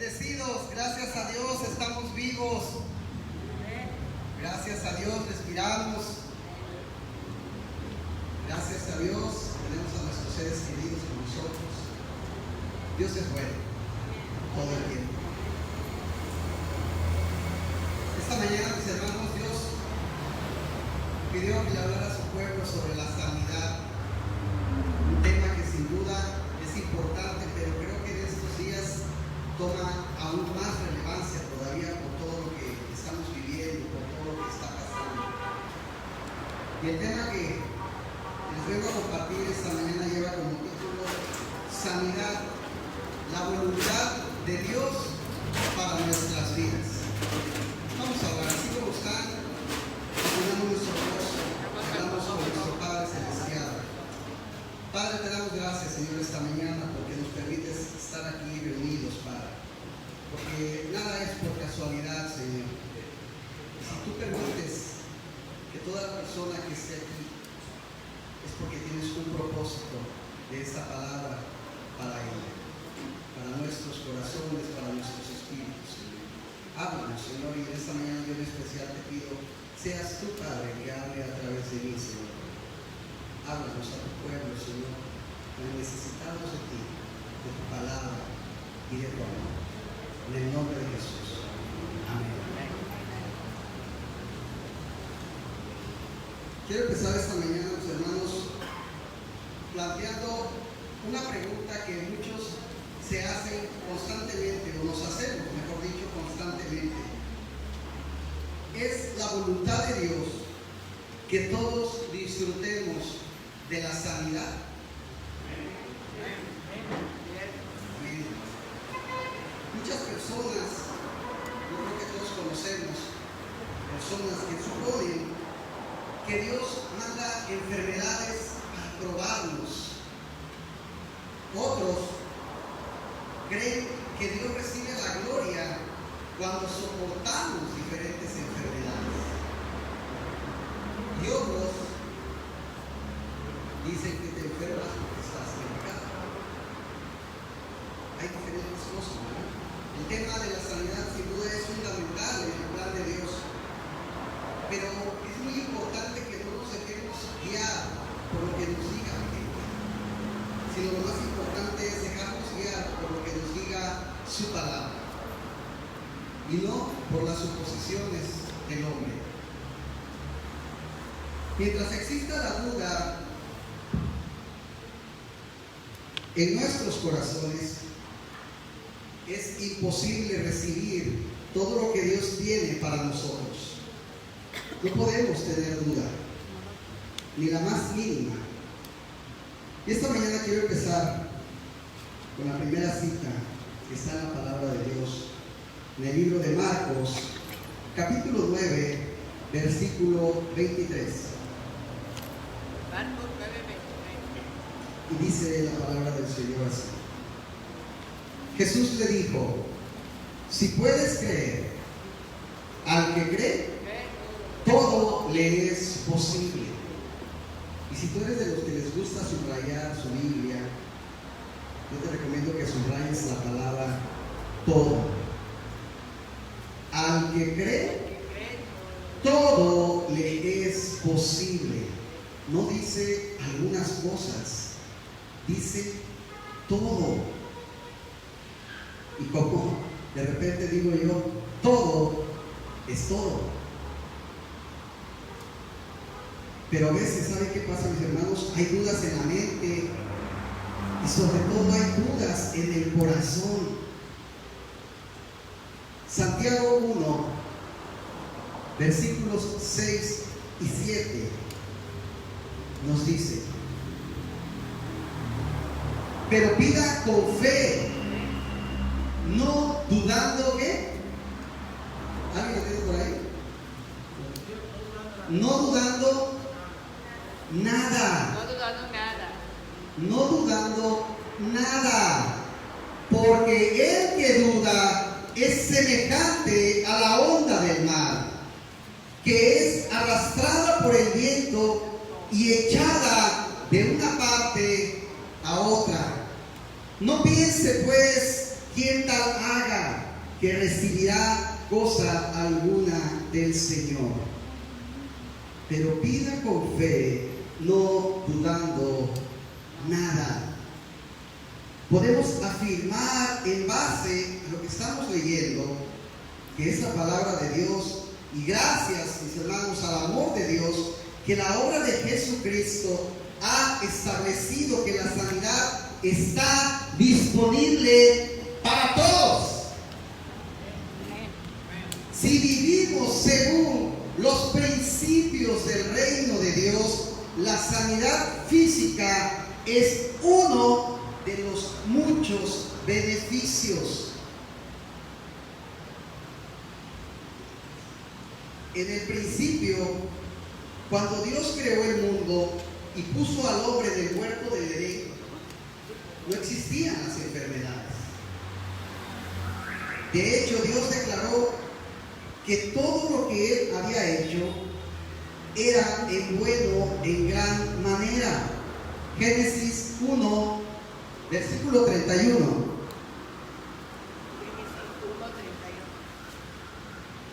bendecidos, gracias a Dios estamos vivos, gracias a Dios respiramos, gracias a Dios tenemos a nuestros seres queridos con nosotros. Dios es bueno todo el tiempo. Esta mañana, mis hermanos, Dios pidió que le hablara a su pueblo sobre la sanidad, un tema que sin duda es importante, pero creo que en estos días toma aún más relevancia todavía por todo lo que estamos viviendo, por todo lo que está pasando. Y el tema que les vengo a compartir esta mañana lleva como título Sanidad, la voluntad de Dios para nuestras vidas. Vamos a hablar, así como están, ponemos nuestro rostro, hablamos con nuestro Padre Celestial. Padre, te damos gracias, Señor, esta mañana porque nos permites estar aquí reunidos, Padre. Porque nada es por casualidad, Señor. Si tú permites que toda persona que esté aquí es porque tienes un propósito de esta palabra para ella, para nuestros corazones, para nuestros espíritus, Señor. Háblanos, Señor, y en esta mañana yo en especial te pido, seas tú, Padre, que hable a través de mí, Señor. Háblanos a tu pueblo, Señor, que necesitamos de ti, de tu palabra y de tu amor. En el nombre de Jesús. Amén. Quiero empezar esta mañana, mis hermanos, planteando una pregunta que muchos se hacen constantemente, o nos hacemos, mejor dicho, constantemente. ¿Es la voluntad de Dios que todos disfrutemos de la sanidad? Amén. Muchas personas, yo creo que todos conocemos, personas que suponen que Dios manda enfermedades para probarnos. Otros creen que Dios recibe la gloria cuando soportamos diferentes enfermedades. Y otros dicen que te enfermas porque estás en pecado. Hay diferentes cosas, ¿no? El tema de la sanidad sin duda es fundamental en el plan de Dios, pero es muy importante que no nos dejemos guiar por lo que nos diga la gente, sino lo más importante es dejarnos guiar por lo que nos diga su palabra y no por las suposiciones del hombre. Mientras exista la duda en nuestros corazones, es imposible recibir todo lo que Dios tiene para nosotros. No podemos tener duda, ni la más mínima. Y esta mañana quiero empezar con la primera cita que está en la palabra de Dios, en el libro de Marcos, capítulo 9, versículo 23. Marcos 9:23. Y dice la palabra del Señor así. Jesús le dijo: si puedes creer, al que cree, todo le es posible. Y si tú eres de los que les gusta subrayar su Biblia, yo te recomiendo que subrayes la palabra todo. Al que cree, todo le es posible. No dice algunas cosas, dice todo. Y como de repente digo yo, todo es todo. Pero a veces, ¿sabe qué pasa, mis hermanos? Hay dudas en la mente y sobre todo hay dudas en el corazón. Santiago 1, versículos 6 y 7 nos dice: pero pida con fe, no dudando que... ¿Alguien lo tiene por ahí? No dudando nada. No dudando nada. No dudando nada. Porque el que duda es semejante a la onda del mar, que es arrastrada por el viento y echada de una parte a otra. No piense pues quien tal haga, que recibirá cosa alguna del Señor. Pero pida con fe, no dudando nada. Podemos afirmar en base a lo que estamos leyendo, que es la palabra de Dios, y gracias, mis hermanos, al amor de Dios, que la obra de Jesucristo ha establecido que la sanidad está disponible para todos. Si vivimos según los principios del reino de Dios, la sanidad física es uno de los muchos beneficios. En el principio, cuando Dios creó el mundo y puso al hombre en el huerto del Edén, no existían las enfermedades. De hecho, Dios declaró que todo lo que Él había hecho era en bueno en gran manera. Génesis 1, versículo 31.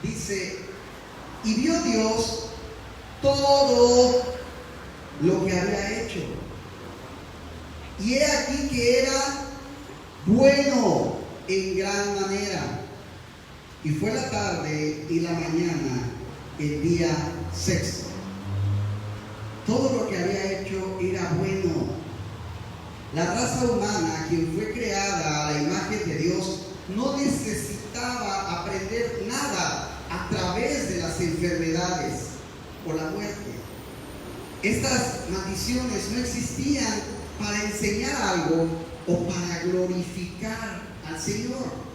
Dice: y vio Dios todo lo que había hecho, y he aquí que era bueno en gran manera. Y fue la tarde y la mañana el día sexto. Todo lo que había hecho era bueno. La raza humana, quien fue creada a la imagen de Dios, no necesitaba aprender nada a través de las enfermedades o la muerte. Estas maldiciones no existían para enseñar algo o para glorificar al Señor.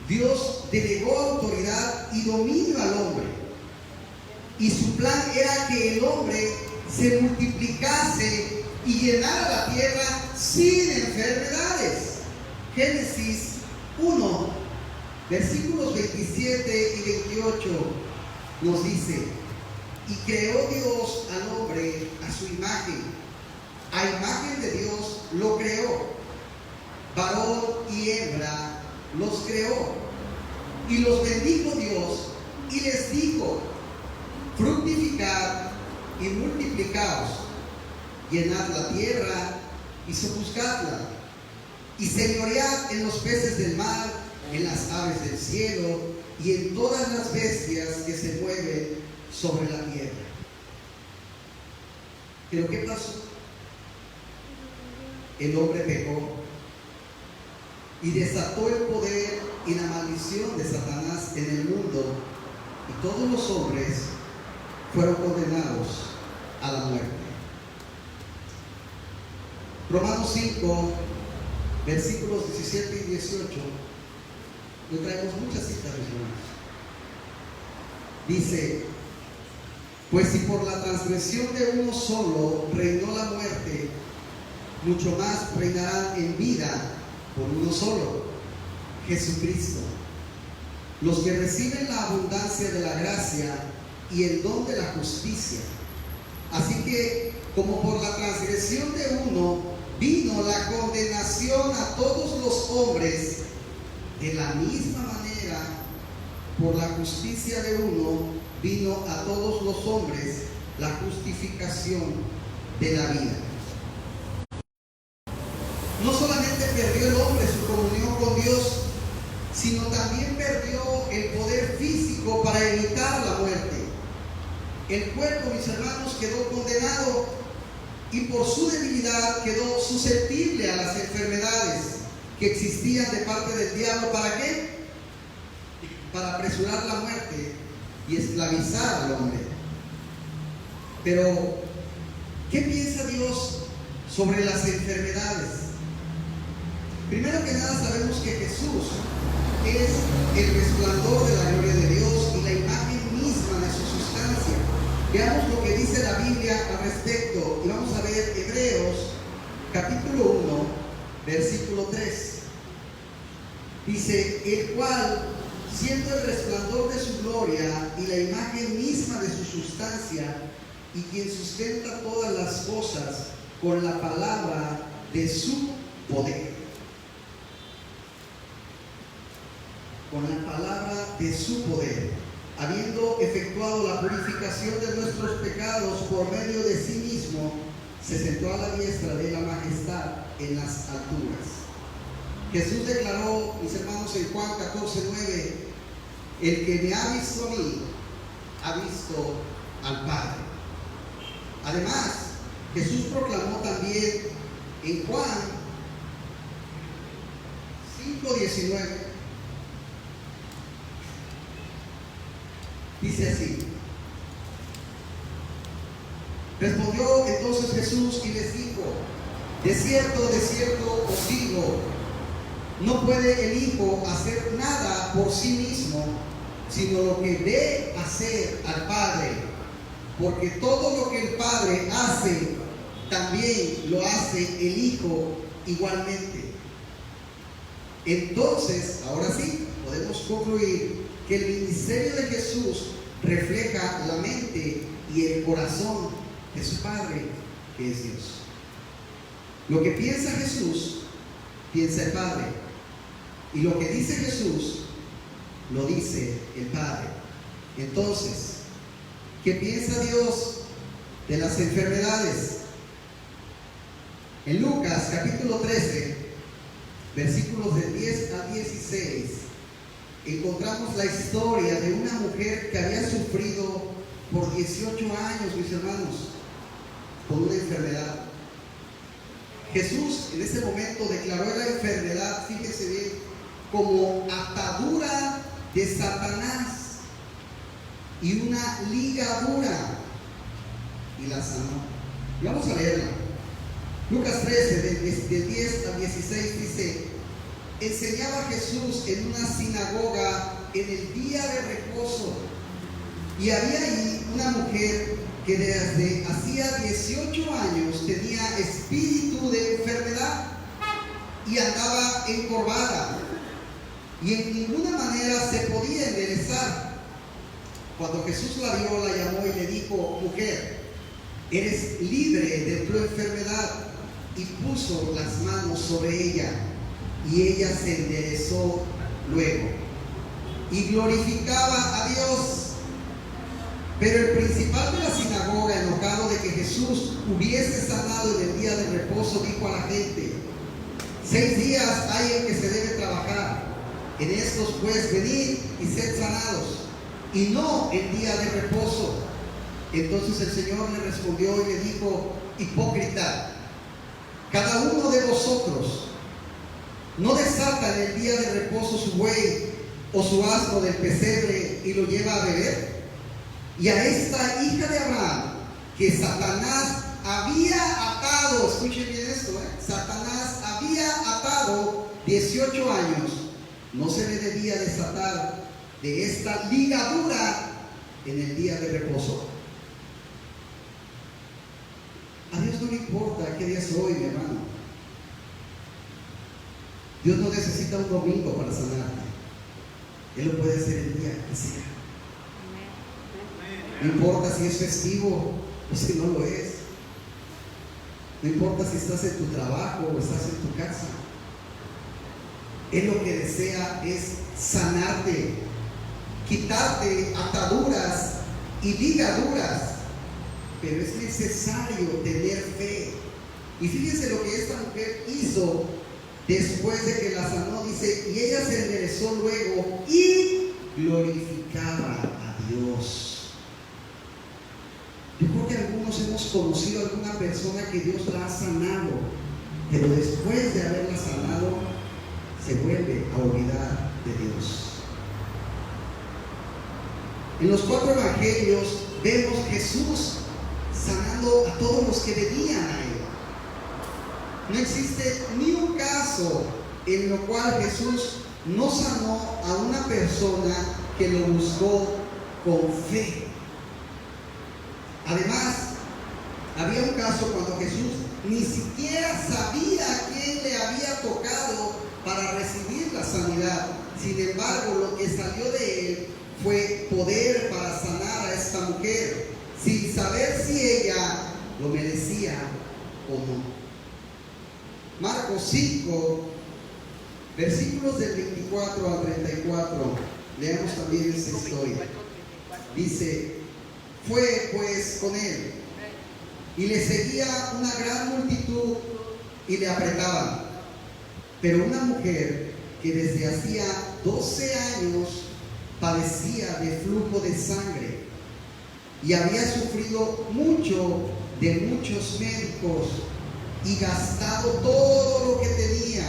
Dios delegó autoridad y dominio al hombre, y su plan era que el hombre se multiplicase y llenara la tierra sin enfermedades. Génesis 1, versículos 27 y 28 nos dice: y creó Dios al hombre a su imagen, a imagen de Dios lo creó, varón y hembra los creó, y los bendijo Dios y les dijo: fructificad y multiplicaos, llenad la tierra y sojuzgadla, y señoread en los peces del mar, en las aves del cielo y en todas las bestias que se mueven sobre la tierra. Pero ¿qué pasó? El hombre pecó y desató el poder y la maldición de Satanás en el mundo, y todos los hombres fueron condenados a la muerte. Romanos 5, versículos 17 y 18. Hoy traemos muchas citas, mis hermanos. Dice: pues si por la transgresión de uno solo reinó la muerte, mucho más reinarán en vida por uno solo, Jesucristo, los que reciben la abundancia de la gracia y el don de la justicia. Así que, como por la transgresión de uno vino la condenación a todos los hombres, de la misma manera, por la justicia de uno vino a todos los hombres la justificación de la vida. No solamente perdió el hombre su comunión con Dios, sino también perdió el poder físico para evitar la muerte. El cuerpo, mis hermanos, quedó condenado, y por su debilidad quedó susceptible a las enfermedades que existían de parte del diablo. ¿Para qué? Para apresurar la muerte y esclavizar al hombre. Pero, ¿qué piensa Dios sobre las enfermedades? Primero que nada, sabemos que Jesús es el resplandor de la gloria de Dios y la imagen misma de su sustancia. Veamos lo que dice la Biblia al respecto, y vamos a ver Hebreos capítulo 1, versículo 3. Dice: el cual, siendo el resplandor de su gloria y la imagen misma de su sustancia, y quien sustenta todas las cosas con la palabra de su poder. con la palabra de su poder, habiendo efectuado la purificación de nuestros pecados por medio de sí mismo, se sentó a la diestra de la majestad en las alturas. Jesús declaró, mis hermanos, en Juan 14:9, el que me ha visto a mí, ha visto al Padre. Además, Jesús proclamó también en Juan 5:19, dice así: respondió entonces Jesús y les dijo, de cierto os digo, no puede el Hijo hacer nada por sí mismo, sino lo que ve hacer al Padre, porque todo lo que el Padre hace, también lo hace el Hijo igualmente. Entonces, ahora sí, podemos concluir que el ministerio de Jesús refleja la mente y el corazón de su Padre, que es Dios. Lo que piensa Jesús, piensa el Padre. Y lo que dice Jesús, lo dice el Padre. Entonces, ¿qué piensa Dios de las enfermedades? En Lucas capítulo 13, versículos del 10 al 16, encontramos la historia de una mujer que había sufrido por 18 años, mis hermanos, por una enfermedad. Jesús en ese momento declaró la enfermedad, fíjense bien, como atadura de Satanás y una ligadura, y la sanó. Y vamos a leerla. Lucas 13, del 10 al 16 dice: enseñaba Jesús en una sinagoga en el día de reposo, y había ahí una mujer que desde hacía 18 años tenía espíritu de enfermedad y andaba encorvada, y en ninguna manera se podía enderezar. Cuando Jesús la vio, la llamó y le dijo: mujer, eres libre de tu enfermedad. Y puso las manos sobre ella, y ella se enderezó luego y glorificaba a Dios. Pero el principal de la sinagoga, enojado de que Jesús hubiese sanado en el día de reposo, dijo a la gente: 6 días hay en que se debe trabajar, en estos pues venid y sed sanados, y no el día de reposo. Entonces el Señor le respondió y le dijo: hipócrita, cada uno de vosotros no desata en el día de reposo su buey o su asno del pesebre y lo lleva a beber. Y a esta hija de Abraham, que Satanás había atado, escuchen bien esto, Satanás había atado 18 años, no se le debía desatar de esta ligadura en el día de reposo. A Dios no le importa qué día es hoy, mi hermano. Dios no necesita un domingo para sanarte. Él lo puede hacer el día que sea. No importa si es festivo o si no lo es. No importa si estás en tu trabajo o estás en tu casa. Él lo que desea es sanarte, quitarte ataduras y ligaduras. Pero es necesario tener fe. Y fíjense lo que esta mujer hizo después de que la sanó. Dice: y ella se enderezó luego y glorificaba a Dios. Yo creo que algunos hemos conocido a alguna persona que Dios la ha sanado, pero después de haberla sanado se vuelve a olvidar de Dios. En los 4 evangelios vemos Jesús sanando a todos los que venían a Él. No existe ni un caso en el cual Jesús no sanó a una persona que lo buscó con fe. Además, había un caso cuando Jesús ni siquiera sabía quién le había tocado para recibir la sanidad. Sin embargo, lo que salió de él fue poder para sanar a esta mujer, sin saber si ella lo merecía o no. Marcos 5, Versículos del 24 al 34, leamos también esta historia. Dice, fue pues con él, y le seguía una gran multitud y le apretaban. Pero una mujer que desde hacía 12 años padecía de flujo de sangre y había sufrido mucho de muchos médicos y gastado todo lo que tenía,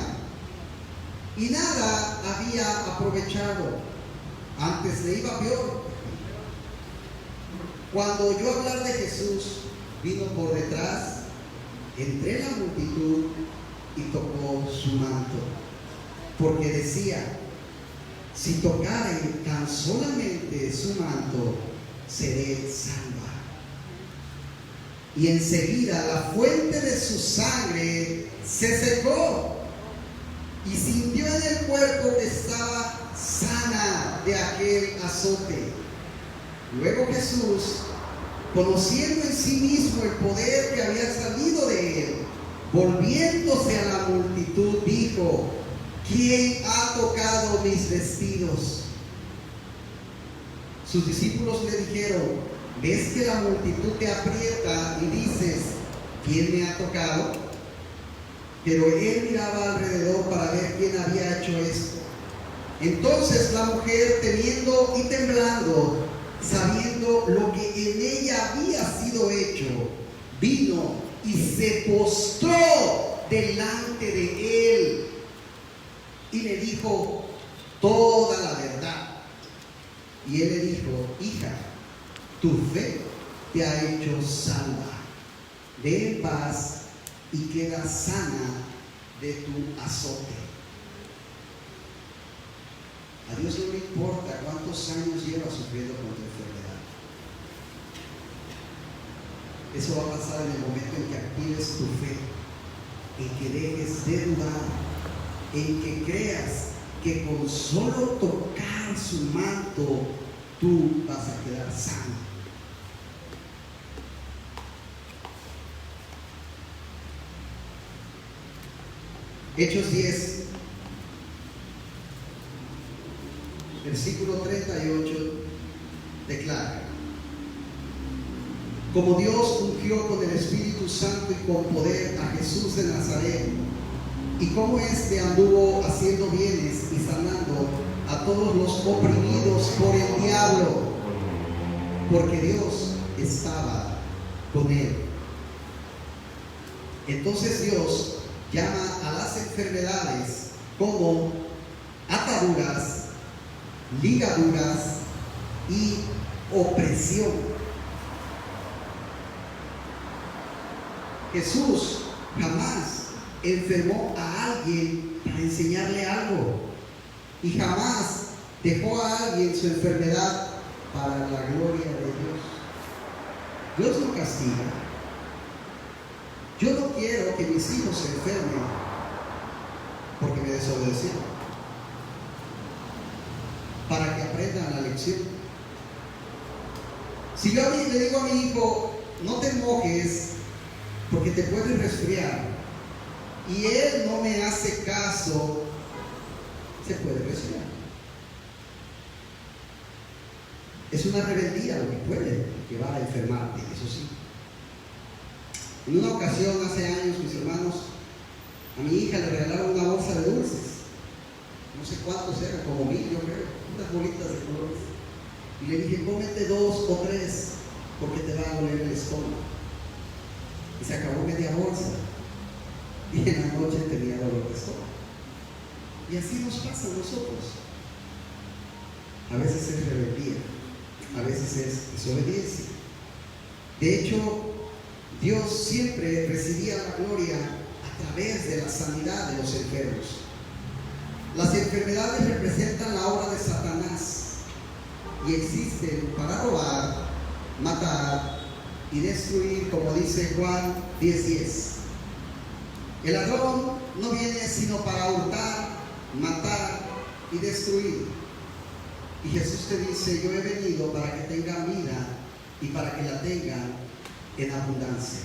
y nada había aprovechado, antes le iba peor. Cuando oyó hablar de Jesús, vino por detrás, entre la multitud, y tocó su manto, porque decía, si tocare tan solamente su manto, seré salva. Y enseguida la fuente de su sangre se secó, y sintió en el cuerpo que estaba sana de aquel azote. Luego Jesús, conociendo en sí mismo el poder que había salido de él, volviéndose a la multitud, dijo, ¿quién ha tocado mis vestidos? Sus discípulos le dijeron, ¿ves que la multitud te aprieta y dices, ¿quién me ha tocado? Pero él miraba alrededor para ver quién había hecho esto. Entonces la mujer, temiendo y temblando, sabiendo lo que en ella había sido hecho, vino y se postró delante de él y le dijo toda la verdad. Y él le dijo, hija, tu fe te ha hecho salva. Ve en paz y queda sana de tu azote. A Dios no le importa cuántos años llevas sufriendo con tu enfermedad. Eso va a pasar en el momento en que actives tu fe, en que dejes de dudar, en que creas que con solo tocar su manto tú vas a quedar sano. Hechos 10, versículo 38, declara: como Dios ungió con el Espíritu Santo y con poder a Jesús de Nazaret, y como éste anduvo haciendo bienes y sanando a todos los oprimidos por el diablo, porque Dios estaba con él. Entonces Dios llama a las enfermedades como ataduras, ligaduras y opresión. Jesús jamás enfermó a alguien para enseñarle algo, y jamás dejó a alguien su enfermedad para la gloria de Dios. Dios no castiga. Yo no quiero que mis hijos se enfermen porque me desobedecieron, para que aprendan la lección. Si yo le digo a mi hijo, no te mojes porque te puedes resfriar, y él no me hace caso, se puede resfriar. Es una rebeldía lo que puede llevar a enfermarte, eso sí. En una ocasión, hace años, mis hermanos, a mi hija le regalaron una bolsa de dulces. No sé cuántos eran, como 1000, yo creo, unas bolitas de colores. Y le dije, cómete 2 o 3, porque te va a doler el estómago. Y se acabó media bolsa. Y en la noche tenía dolor de estómago. Y así nos pasa a nosotros. A veces es rebeldía, a veces es desobediencia. De hecho, Dios siempre recibía la gloria a través de la sanidad de los enfermos. Las enfermedades representan la obra de Satanás y existen para robar, matar y destruir, como dice Juan 10:10. El ladrón no viene sino para hurtar, matar y destruir. Y Jesús te dice, yo he venido para que tengan vida y para que la tengan en abundancia.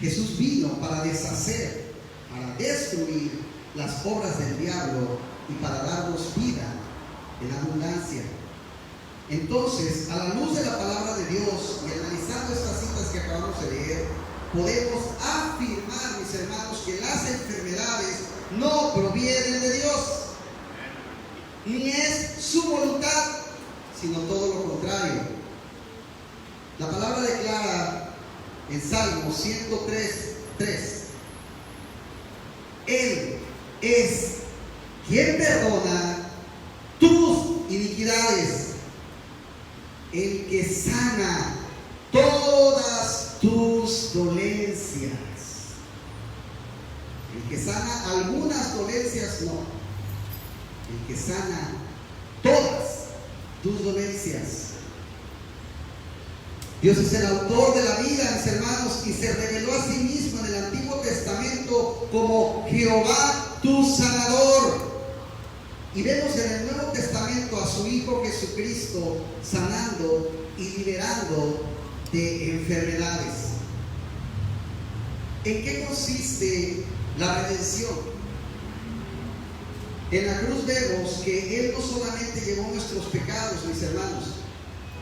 Jesús vino para deshacer para destruir las obras del diablo y para darnos vida en abundancia. Entonces, a la luz de la palabra de Dios y analizando estas citas que acabamos de leer, podemos afirmar, mis hermanos, que las enfermedades no provienen de Dios, ni es su voluntad, sino todo lo contrario. La palabra declara en Salmo 103:3: Él es quien perdona tus iniquidades, el que sana todas tus dolencias. El que sana algunas dolencias, no. El que sana todas tus dolencias. Dios es el autor de la vida, mis hermanos, y se reveló a sí mismo en el Antiguo Testamento como Jehová tu sanador. Y vemos en el Nuevo Testamento a su Hijo Jesucristo sanando y liberando de enfermedades. ¿En qué consiste la redención? En la cruz vemos que Él no solamente llevó nuestros pecados, mis hermanos.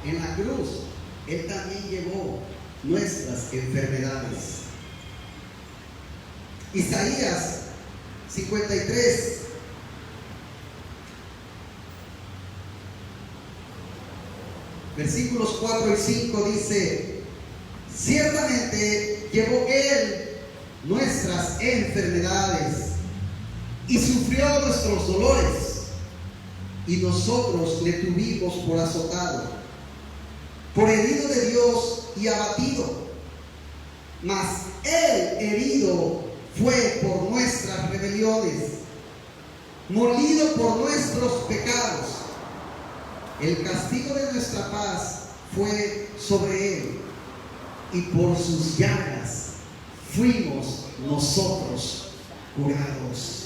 En la cruz Él también llevó nuestras enfermedades. Isaías 53, versículos 4 y 5 dice: ciertamente llevó Él nuestras enfermedades y sufrió nuestros dolores, y nosotros le tuvimos por azotado, por herido de Dios y abatido. Mas Él herido fue por nuestras rebeliones, molido por nuestros pecados. El castigo de nuestra paz fue sobre Él, y por sus llagas fuimos nosotros curados.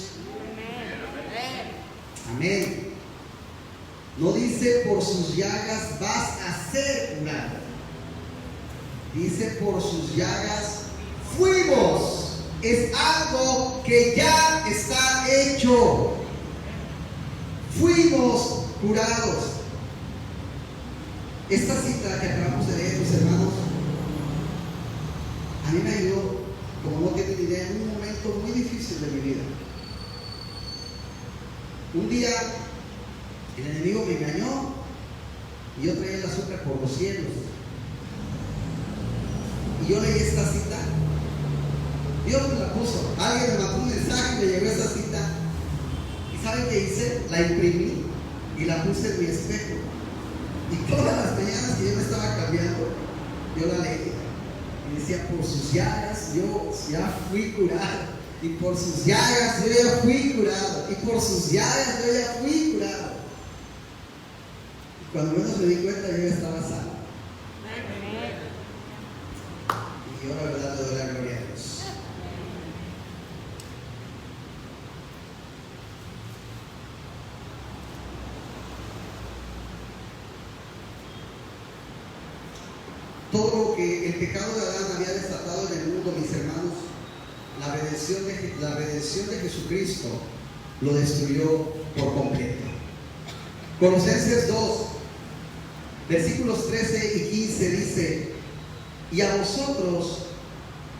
Amén. No dice por sus llagas vas a ser curado. Dice por sus llagas fuimos. Es algo que ya está hecho. Fuimos curados. Esta cita que acabamos de leer, mis hermanos, a mí me ayudó, como no tienen idea, en un momento muy difícil de mi vida. Un día el enemigo me engañó y yo traía el azúcar por los cielos. Y yo leí esta cita. Dios me la puso. Alguien me mandó un mensaje y me llegó esa cita. ¿Y saben qué hice? La imprimí y la puse en mi espejo. Y todas las mañanas que yo me estaba cambiando, yo la leía. Y decía, por sus llagas yo ya fui curado. Y por sus llagas yo ya fui curado. Y por sus llagas yo ya fui curado. Y cuando menos me di cuenta, yo ya estaba sano. Y yo la verdad le doy la gloria a Dios. Todo lo que el pecado de Adán había desatado en el mundo, mis hermanos, la redención de Jesucristo lo destruyó por completo. Colosenses 2, versículos 13 y 15 dice: y a vosotros,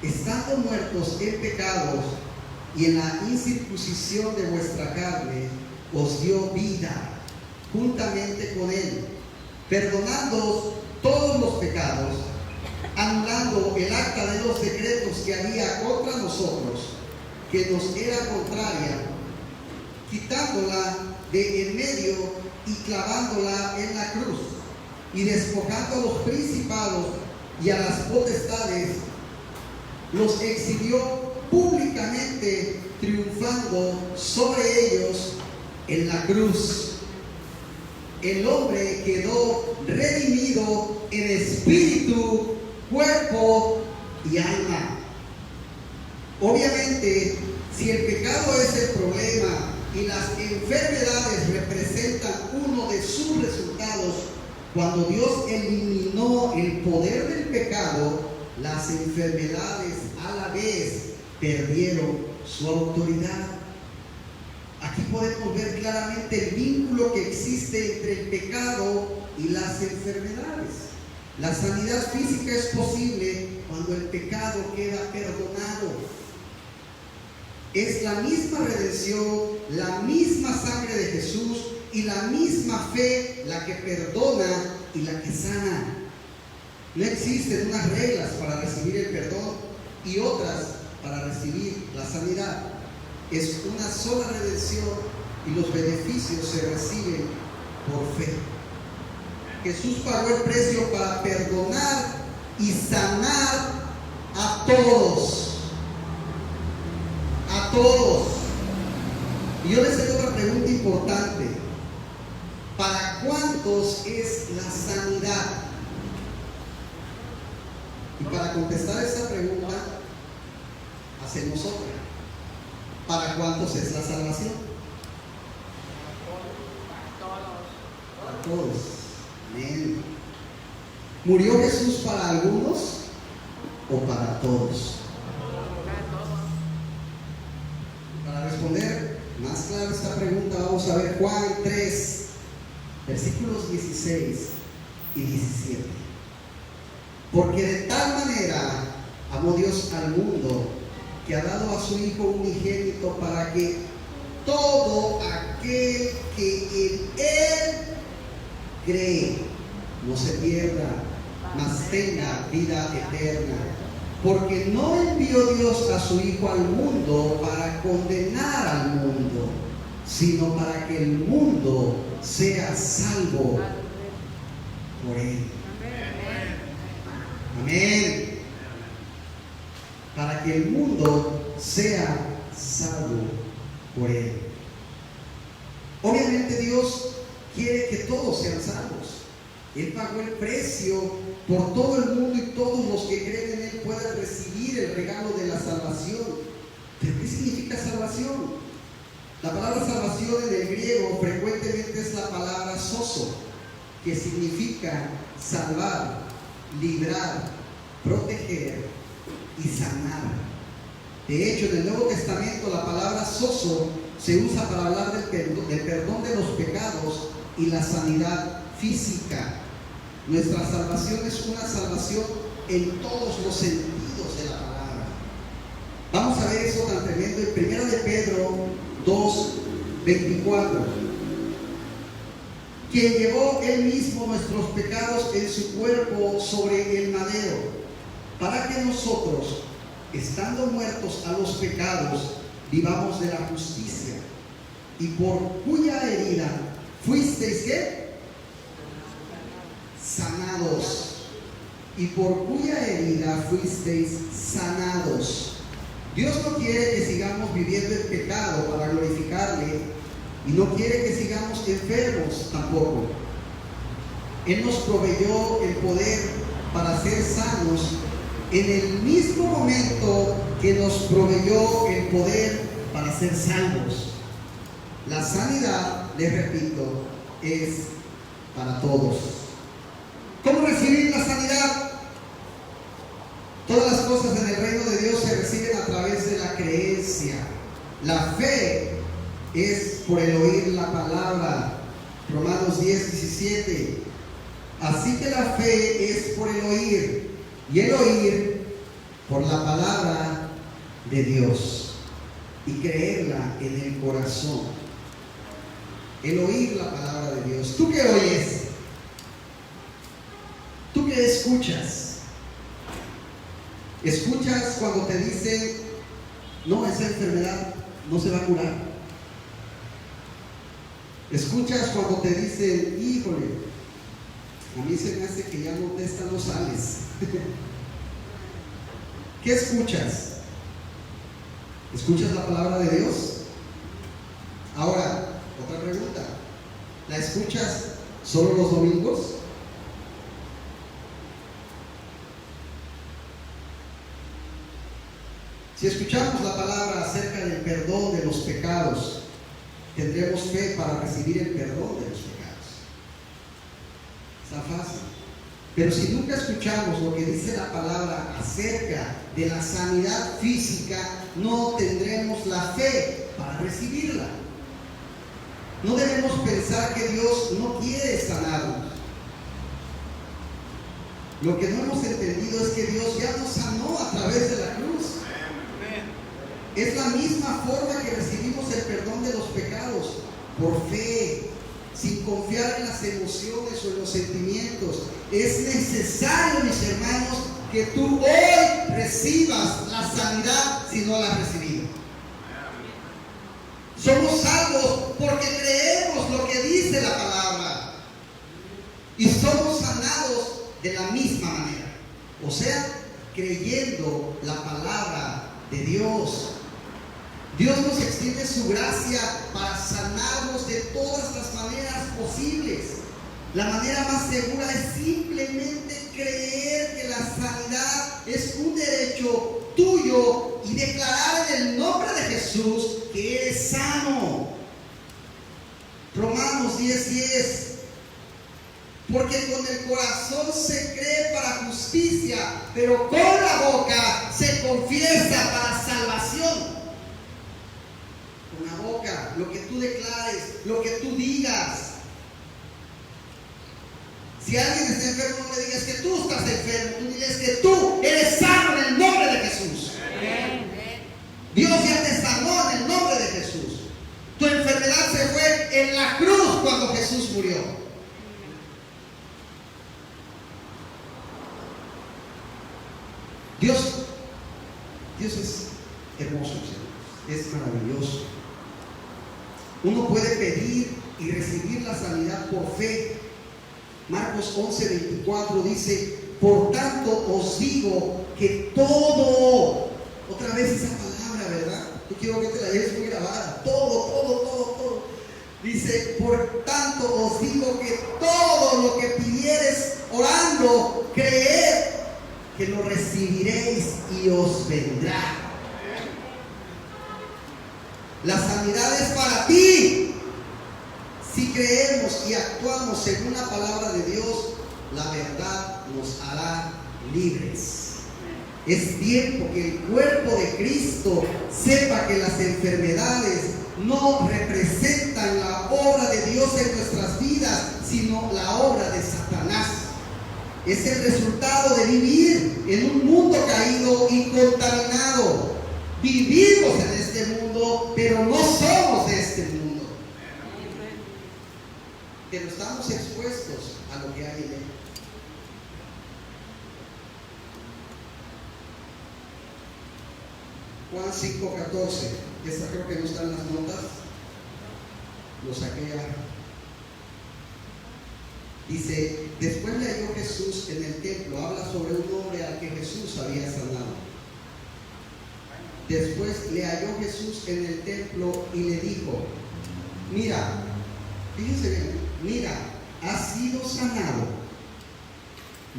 estando muertos en pecados y en la incircuncisión de vuestra carne, os dio vida juntamente con Él, perdonándoos todos los pecados, anulando el acta de los decretos que había contra nosotros, que nos era contraria, quitándola de en medio y clavándola en la cruz, y despojando a los principados y a las potestades, los exhibió públicamente, triunfando sobre ellos en la cruz. El hombre quedó redimido en espíritu, cuerpo y alma. Obviamente, si el pecado es el problema y las enfermedades representan uno de sus resultados, cuando Dios eliminó el poder del pecado, las enfermedades a la vez perdieron su autoridad. Aquí podemos ver claramente el vínculo que existe entre el pecado y las enfermedades. La sanidad física es posible cuando el pecado queda perdonado. Es la misma redención, la misma sangre de Jesús y la misma fe la que perdona y la que sana. No existen unas reglas para recibir el perdón y otras para recibir la sanidad. Es una sola redención y los beneficios se reciben por fe. Jesús pagó el precio para perdonar y sanar a todos. A todos. Y yo les hago otra pregunta importante. ¿Para cuántos es la sanidad? Y para contestar esa pregunta, hacemos otra. ¿Para cuántos es la salvación? Para todos. Amén. ¿Murió Jesús para algunos o para todos? Para responder más claro esta pregunta, vamos a ver Juan 3, versículos 16 y 17. Porque de tal manera amó Dios al mundo, que ha dado a su Hijo unigénito, para que todo aquel que en Él cree no se pierda, mas tenga vida eterna. Porque no envió Dios a su Hijo al mundo para condenar al mundo, sino para que el mundo sea salvo por Él. Amén. Para que el mundo sea salvo por Él. Obviamente Dios quiere que todos sean salvos. Él pagó el precio por todo el mundo y todos los que creen en Él puedan recibir el regalo de la salvación. ¿Pero qué significa salvación? La palabra salvación en el griego frecuentemente es la palabra sozo, que significa salvar, librar, proteger y sanar. De hecho, en el Nuevo Testamento la palabra sozo se usa para hablar del perdón de los pecados y la sanidad física. Nuestra salvación es una salvación en todos los sentidos de la palabra. Vamos a ver eso tan tremendo en 1 de Pedro 2:24. Quien llevó Él mismo nuestros pecados en su cuerpo sobre el madero, para que nosotros, estando muertos a los pecados, vivamos de la justicia, y por cuya herida fuisteis ¿qué? Sanados. Y por cuya herida fuisteis sanados. Dios no quiere que sigamos viviendo en pecado para glorificarle, y no quiere que sigamos enfermos tampoco. Él nos proveyó el poder para ser sanos en el mismo momento que nos proveyó el poder para ser salvos. La sanidad, les repito, es para todos. ¿Cómo recibir la sanidad? Todas las cosas en el reino de Dios se reciben a través de la creencia. La fe es por el oír la palabra. Romanos 10:17. Así que la fe es por el oír, y el oír por la palabra de Dios, y creerla en el corazón. El oír la palabra de Dios. ¿Tú qué oyes? ¿Tú qué escuchas? ¿Escuchas cuando te dicen, no, esa enfermedad no se va a curar? ¿Escuchas cuando te dicen, híjole, a mí se me hace que ya no de esta no sales? ¿Qué escuchas? ¿Escuchas la palabra de Dios? Ahora, otra pregunta. ¿La escuchas solo los domingos? Si escuchamos la palabra acerca del perdón de los pecados, tendremos fe para recibir el perdón de los pecados. Está fácil. Pero si nunca escuchamos lo que dice la palabra acerca de la sanidad física, no tendremos la fe para recibirla. No debemos pensar que Dios no quiere sanarnos. Lo que no hemos entendido es que Dios ya nos sanó a través de la cruz. Es la misma forma que recibimos el perdón de los pecados, por fe, sin confiar en las emociones o en los sentimientos. Es necesario, mis hermanos, que tú hoy recibas la sanidad si no la has recibido. Somos salvos porque creemos lo que dice la palabra y somos sanados de la misma manera, o sea, creyendo la palabra de Dios. Dios nos extiende su gracia para sanarnos de todas las maneras posibles. La manera más segura es simplemente creer que la sanidad es un derecho tuyo y declarar en el nombre de Jesús que eres sano. Romanos 10:10. Porque con el corazón se cree para justicia, pero con la boca se confiesa para salvación. Con la boca, lo que tú declares, lo que tú digas. Si alguien está enfermo, no le digas que tú estás enfermo, tú diles que tú eres sano en el nombre de Jesús. Dios ya te sanó en el nombre de Jesús. Tu enfermedad se fue en la cruz cuando Jesús murió. Dios es hermoso, es maravilloso. Uno puede pedir y recibir la sanidad por fe. Marcos 11:24 dice: por tanto os digo que todo, otra vez esa palabra, ¿verdad? Yo quiero que te la lleves muy grabada. Todo. Dice: por tanto os digo que todo lo que pidiereis orando, creed que lo recibiréis y os vendrá. La sanidad es para ti. Si creemos y actuamos según la palabra de Dios, la verdad nos hará libres. Es tiempo que el cuerpo de Cristo sepa que las enfermedades no representan la obra de Dios en nuestras vidas, sino la obra de Satanás. Es el resultado de vivir en un mundo caído y contaminado. Vivimos en este mundo, pero no somos de este mundo. Pero estamos expuestos a lo que hay en él. Juan 5:14. Esta creo que no está en las notas. Lo saqué ya. Dice: después le halló Jesús en el templo. Habla sobre un hombre al que Jesús había sanado. Después le halló Jesús en el templo y le dijo: mira, fíjense bien, mira, has sido sanado,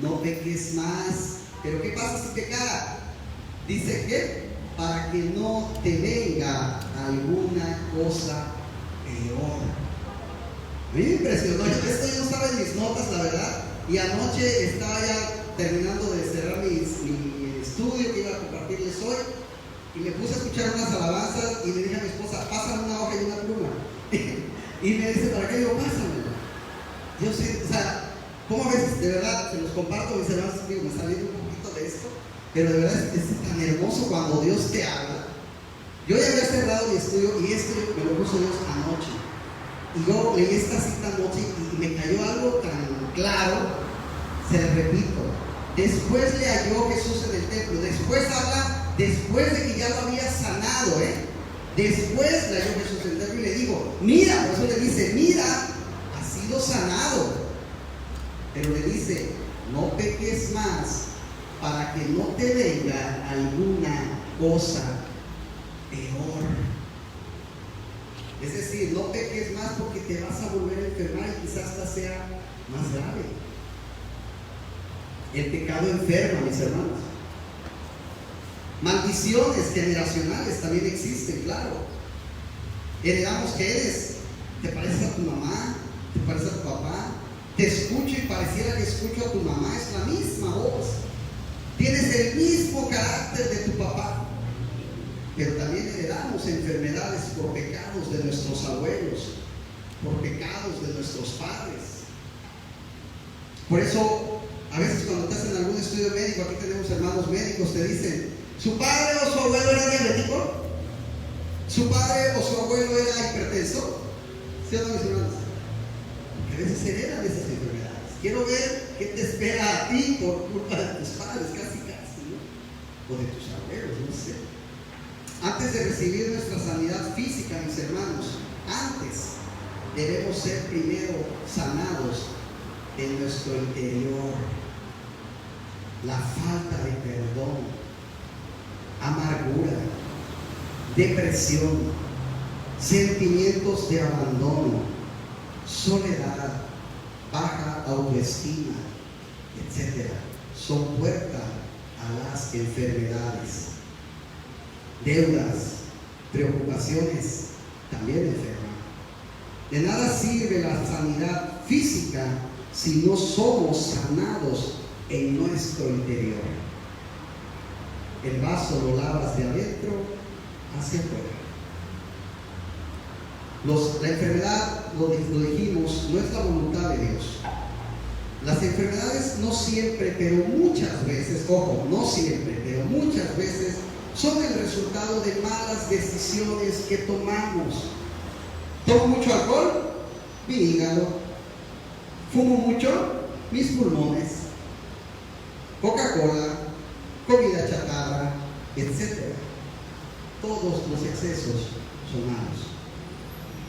no peques más. Pero ¿qué pasa si pecara? Dice que para que no te venga alguna cosa peor. A mí me impresionó. Esto yo no estaba en mis notas, la verdad. Y anoche estaba ya terminando de cerrar mi estudio que iba a compartirles hoy. Y me puse a escuchar unas alabanzas y le dije a mi esposa: pásame una hoja y una pluma. Y me dice: ¿para qué? Digo: pásamelo. Yo sé, o sea, como a veces, de verdad, se los comparto a mis hermanos, digo, me está viendo un poquito de esto, pero de verdad es tan hermoso cuando Dios te habla. Yo ya había cerrado mi estudio y esto me lo puso Dios anoche. Y yo leí esta cita anoche y me cayó algo tan claro. Se lo repito: después le halló Jesús en el templo. Después habla, después de que ya lo había sanado, después le halló Jesús en el templo y le dijo: mira, por eso le dice: mira, has sido sanado. Pero le dice: no peques más, para que no te venga alguna cosa peor. Es decir, no peques más porque te vas a volver a enfermar y quizás hasta sea más grave. El pecado enferma, mis hermanos. Maldiciones generacionales también existen, claro. Heredamos que te pareces a tu mamá, te pareces a tu papá, te escucho y pareciera que escucho a tu mamá, es la misma voz. Tienes el mismo carácter de tu papá. Pero también heredamos enfermedades por pecados de nuestros abuelos, por pecados de nuestros padres. Por eso, a veces cuando te hacen algún estudio médico, aquí tenemos hermanos médicos, te dicen, ¿su padre o su abuelo era diabético? ¿Su padre o su abuelo era hipertenso? ¿Sí o no, mis hermanos? Porque a veces heredan esas enfermedades. Quiero ver qué te espera a ti por culpa de tus padres, casi, ¿no? O de tus abuelos, no sé. Antes de recibir nuestra sanidad física, mis hermanos, antes debemos ser primero sanados en nuestro interior. La falta de perdón, amargura, depresión, sentimientos de abandono, soledad, baja autoestima, etc. son puerta a las enfermedades. Deudas, preocupaciones, también enferman. De nada sirve la sanidad física si no somos sanados en nuestro interior. El vaso lo lavas de adentro hacia afuera. La enfermedad, lo dijimos, no es la voluntad de Dios. Las enfermedades no siempre, pero muchas veces, ojo, no siempre, pero muchas veces son el resultado de malas decisiones que tomamos. ¿Tomo mucho alcohol? Mi hígado. ¿Fumo mucho? Mis pulmones. Coca-Cola, comida chatarra, etc. Todos los excesos son malos.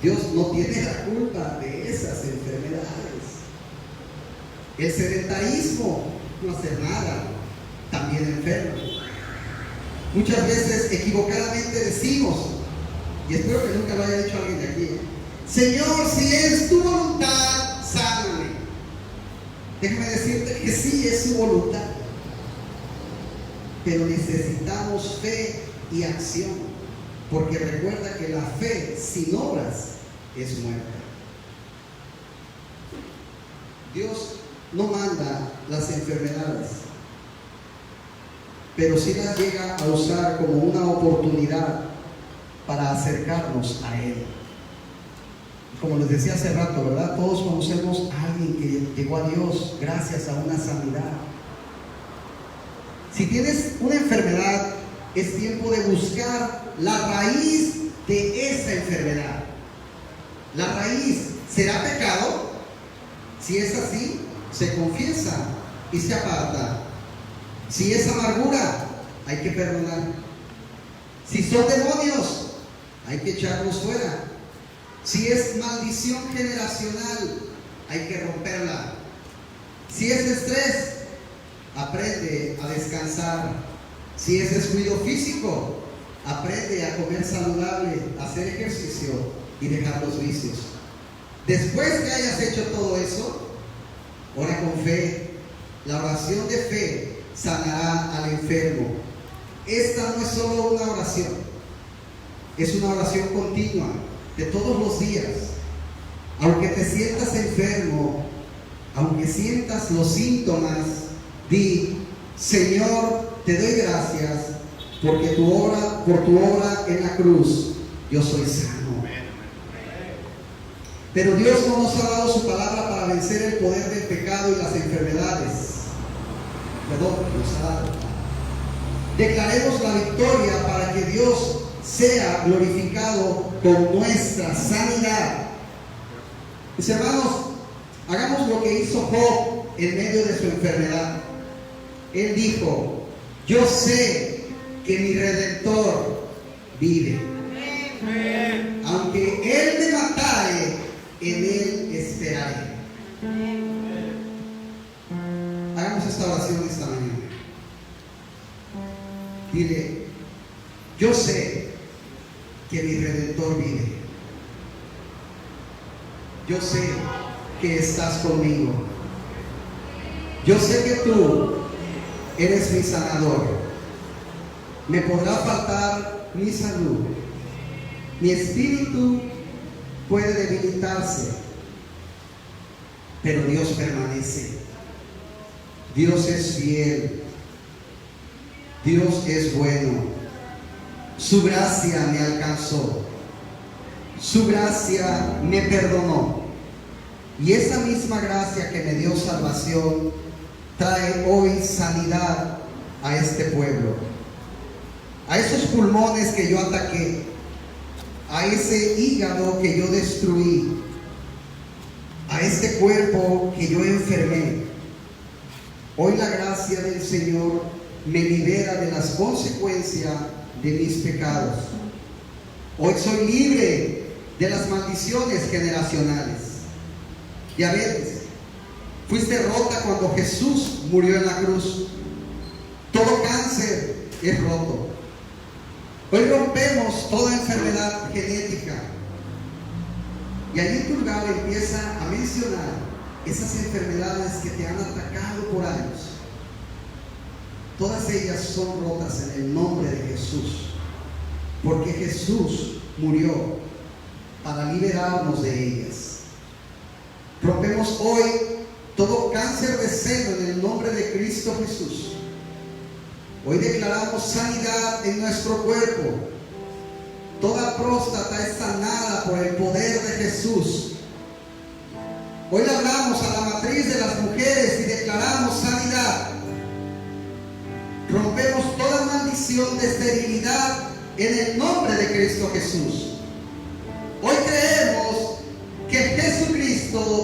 Dios no tiene la culpa de esas enfermedades. El sedentarismo, no hacer nada, también enferma. Muchas veces equivocadamente decimos, y espero que nunca lo haya dicho alguien de aquí, Señor, si es tu voluntad, sáname. Déjame decirte que sí es su voluntad, pero necesitamos fe y acción, porque recuerda que la fe sin obras es muerta. Dios no manda las enfermedades, pero sí las llega a usar como una oportunidad para acercarnos a Él. Como les decía hace rato, ¿verdad? Todos conocemos a alguien que llegó a Dios gracias a una sanidad. Si tienes una enfermedad, es tiempo de buscar la raíz de esa enfermedad. La raíz, ¿será pecado? Si es así, se confiesa y se aparta. Si es amargura, hay que perdonar. Si son demonios, hay que echarlos fuera. Si es maldición generacional, hay que romperla. Si es estrés, aprende a descansar. Si es descuido físico, aprende a comer saludable, a hacer ejercicio y dejar los vicios. Después que hayas hecho todo eso, ora con fe. La oración de fe sanará al enfermo. Esta no es solo una oración, es una oración continua de todos los días. Aunque te sientas enfermo, aunque sientas los síntomas, di: Señor, te doy gracias porque por tu obra en la cruz yo soy sano. Pero Dios no nos ha dado su palabra para vencer el poder del pecado y las enfermedades. Perdón, nos ha dado. Declaremos la victoria para que Dios sea glorificado con nuestra sanidad. Mis hermanos, hagamos lo que hizo Job en medio de su enfermedad. Él dijo: yo sé que mi Redentor vive. Aunque Él me matare, en Él esperaré. Hagamos esta oración esta mañana. Dile: yo sé que mi Redentor vive. Yo sé que estás conmigo. Yo sé que tú eres mi sanador. Me podrá faltar mi salud. Mi espíritu puede debilitarse, pero Dios permanece. Dios es fiel. Dios es bueno. Su gracia me alcanzó. Su gracia me perdonó. Y esa misma gracia que me dio salvación trae hoy sanidad a este pueblo. A esos pulmones que yo ataqué, a ese hígado que yo destruí, a este cuerpo que yo enfermé. Hoy la gracia del Señor me libera de las consecuencias de mis pecados. Hoy soy libre de las maldiciones generacionales. Diabetes, fuiste rota cuando Jesús murió en la cruz. Todo cáncer es roto. Hoy rompemos toda enfermedad genética. Y allí en tu lugar empieza a mencionar esas enfermedades que te han atacado por años. Todas ellas son rotas en el nombre de Jesús. Porque Jesús murió para liberarnos de ellas. Rompemos hoy todo cáncer de seno en el nombre de Cristo Jesús. Hoy declaramos sanidad en nuestro cuerpo. Toda próstata es sanada por el poder de Jesús. Hoy le hablamos a la matriz de las mujeres y declaramos sanidad. Rompemos toda maldición de esterilidad en el nombre de Cristo Jesús. Hoy creemos que Jesucristo